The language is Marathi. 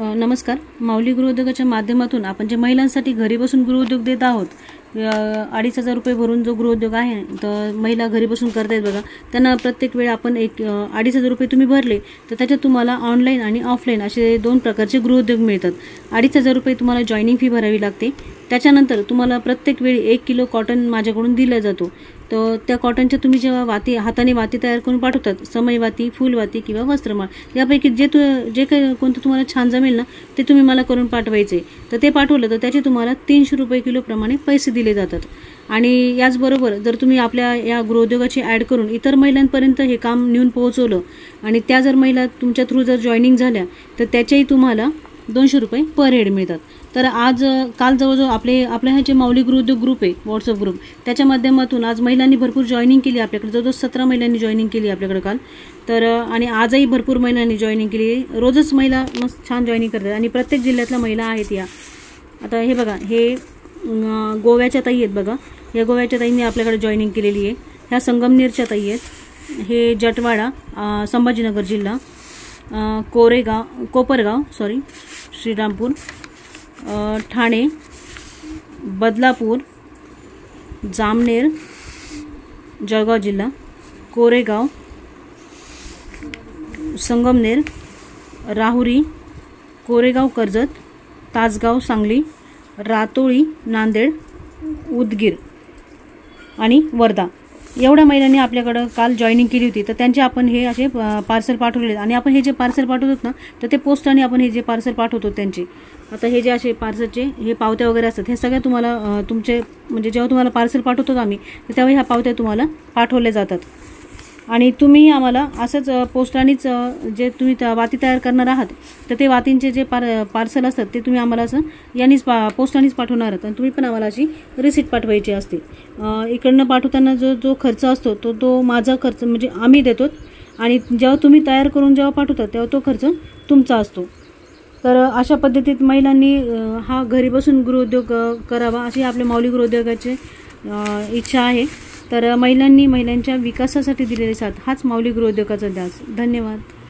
नमस्कार. माऊली गृहोद्योगाच्या माध्यमातून आपण जे महिलांसाठी घरी बसून गृहोद्योग देत आहोत, 2,500 रुपये भरून जो गृहोद्योग आहे तर महिला घरी बसून करतायत बघा. त्यांना प्रत्येक वेळ आपण 2,500 रुपये तुम्ही भरले तर त्याच्यात तुम्हाला ऑनलाईन आणि ऑफलाईन असे 2 प्रकारचे गृहोद्योग मिळतात. 2,500 रुपये तुम्हाला जॉईनिंग फी भरावी लागते. त्याच्यानंतर तुम्हाला प्रत्येक वेळी 1 किलो कॉटन माझ्याकडून दिला जातो. तर त्या कॉटनच्या तुम्ही जेव्हा हाताने वाती तयार करून पाठवतात, समय वाती, फुल वाती किंवा वस्त्रमाळ, यापैकी जे काही कोणतं तुम्हाला छान जमेल ना ते तुम्ही मला करून पाठवायचे. तर ते पाठवलं तर त्याचे तुम्हाला 300 रुपये किलोप्रमाणे पैसे दिले जातात. आणि याचबरोबर जर तुम्ही आपल्या या गृहोद्योगाची ॲड करून इतर महिलांपर्यंत हे काम नेऊन पोहोचवलं आणि त्या जर महिला तुमच्या थ्रू जर जॉईनिंग झाल्या तर त्याचेही तुम्हाला 200 रुपये पर हेड मिळतात. तर काल जवळजवळ आपल्या ह्याचे माऊली गृहोद्योग ग्रुप आहे, व्हॉट्सअप ग्रुप, त्याच्या माध्यमातून आज महिलांनी भरपूर जॉईनिंग केली आपल्याकडे. जवळजवळ 17 महिलांनी जॉईनिंग केली आपल्याकडे काल. तर आणि आजही भरपूर महिलांनी जॉईनिंग केली. रोजच महिला मस्त छान जॉईनिंग करतात आणि प्रत्येक जिल्ह्यातल्या महिला आहेत या. आता हे बघा, हे गोव्याच्या ताई आहेत बघा. या गोव्याच्या ताईंनी आपल्याकडे जॉईनिंग केलेली आहे. ह्या संगमनेरच्या ताई आहेत. हे जटवाडा, संभाजीनगर जिल्हा, कोपरगाव श्रीरामपूर, ठाणे, बदलापूर, जामनेर, जळगाव जिल्हा, कोरेगाव, संगमनेर, राहुरी, कोरेगाव कर्जत, तासगाव सांगली, रातोळी नांदेड, उदगीर आणि वर्धा, एवढ्या महिलांनी आपल्याकडं काल जॉईनिंग केली होती. तर त्यांचे आपण हे असे पार्सल पाठवले आणि आपण हे जे पार्सल पाठवतो ना तर ते पोस्टाने आपण हे जे पार्सल पाठवतो त्यांचे. आता हे जे असे पार्सलचे हे पावत्या वगैरे असतात, हे सगळ्या तुम्हाला तुमचे म्हणजे जेव्हा तुम्हाला पार्सल पाठवतो आम्ही तर त्यावेळी ह्या पावत्या तुम्हाला पाठवल्या जातात. आणि तुम्ही आम्हाला असंच पोस्टानेच जे तुम्ही वाती तयार करणार आहात तर ते वातींचे जे पार्सल असतात ते तुम्ही आम्हाला असं यानीच पोस्टानेच पाठवणार आहात. आणि तुम्ही पण आम्हाला अशी रिसिट पाठवायची असते. इकडनं पाठवताना जो खर्च असतो तो माझा खर्च म्हणजे आम्ही देतो आणि जेव्हा तुम्ही तयार करून जेव्हा पाठवतात तेव्हा तो खर्च तुमचा असतो. तर अशा पद्धतीत महिलांनी हा घरी बसून गृहोद्योग करावा अशी आपल्या माऊली गृहोद्योगाची इच्छा आहे. तर महिलांच्या विकासासाठी दिलेले साथ हाच माऊली गृहोद्योगाचा ध्यास. धन्यवाद.